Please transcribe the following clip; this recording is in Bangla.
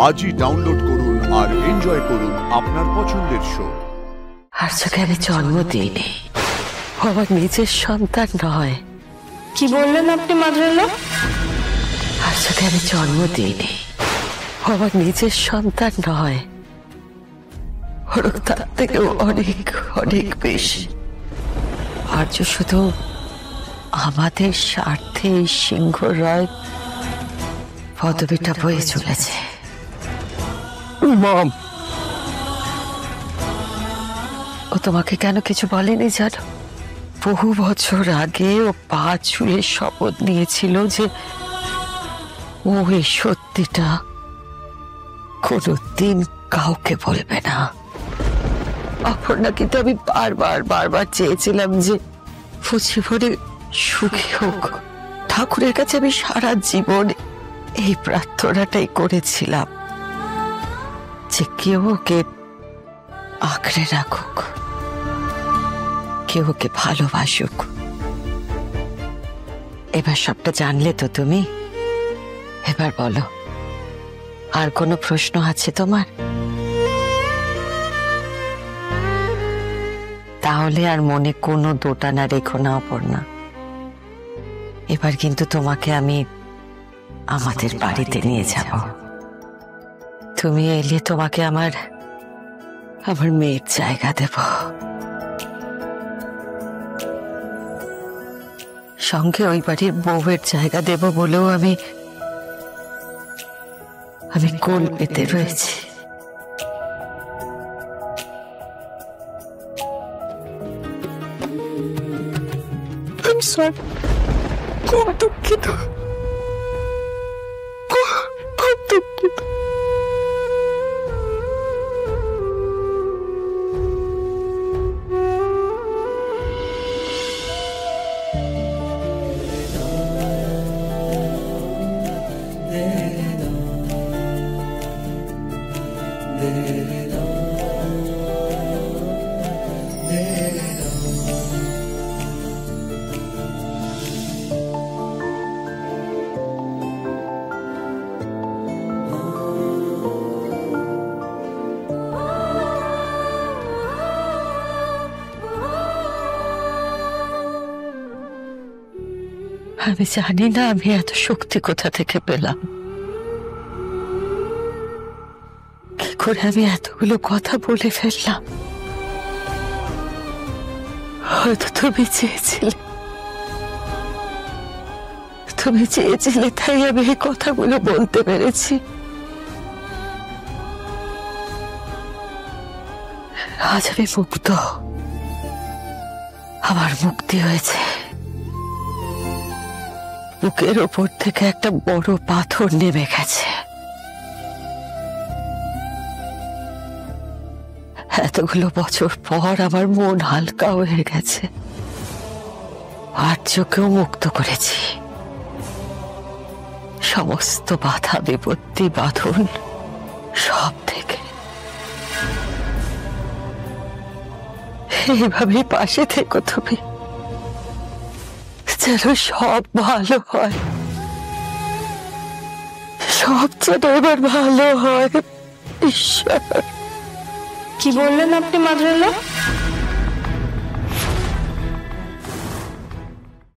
আজই ডাউনলোড করুন আর এনজয় করুন আপনার পছন্দের শো। আর্যকে আমি জন্ম দিইনি, আমার নিজের সন্তান নয়। কি বললেন আপনি মাদ্রাল্লা? আর্যকে আমি জন্ম দিইনি, আমার নিজের সন্তান নয়, বরং তার থেকে অনেক অনেক বেশি। আর্য শুধু আমাদের স্বার্থে এই সিংহ রায় পদবিটা বয়ে চলেছে। মম, ও তোমাকে কেন কিছু বলেনি জানো? বহু বছর আগে ও পা ছুঁয়ে শপথ নিয়েছিল যে ও এই সত্যিটা কোনোদিন কাউকে বলবে না। অপর্ণা, কিন্তু আমি বারবার বারবার চেয়েছিলাম যে ও জীবনে সুখী হোক। ঠাকুরের কাছে আমি সারা জীবন এই প্রার্থনাটাই করেছিলাম যে কেউ ওকে আঁকড়ে রাখুক, কেউ ওকে ভালোবাসুক। এবার সবটা জানলে তো তুমি? এবার বলো, আর কোনো প্রশ্ন আছে তোমার? তাহলে আর মনে কোনো দোটানা রেখো না অপর্ণা। এবার কিন্তু তোমাকে আমি আমাদের বাড়িতে নিয়ে যাব। তুমি এলে তোমাকে আমার মেয়ের জায়গা দেব, সঙ্গে ওই বাড়ির বউয়ের জায়গা দেব বলেও আমি কোল পেতে রয়েছি। খুব দুঃখিত, খুব দুঃখিত। আমি জানি না আমি এত শক্তি কোথা থেকে পেলাম, কি করে আমি এতগুলো কথা বলে ফেললাম। হয়তো তুমি চেয়েছিলে তাই আমি এই কথাগুলো বলতে পেরেছি। আজ আমি মুক্ত, আমার মুক্তি হয়েছে। বুকের ওপর থেকে একটা বড় পাথর নেমে গেছে। এতগুলো বছর পর আমার মন হালকা হয়ে গেছে। আর্যকেও মুক্ত করেছি, সমস্ত বাধা বিপত্তি বাঁধন সব থেকে। এইভাবেই পাশে থেকো তুমি, যেন সব ভালো হয়, সব যেন এবার ভালো হয়। ঈশ্বর, কি বললেন আপনি মাদ্রাল্লা?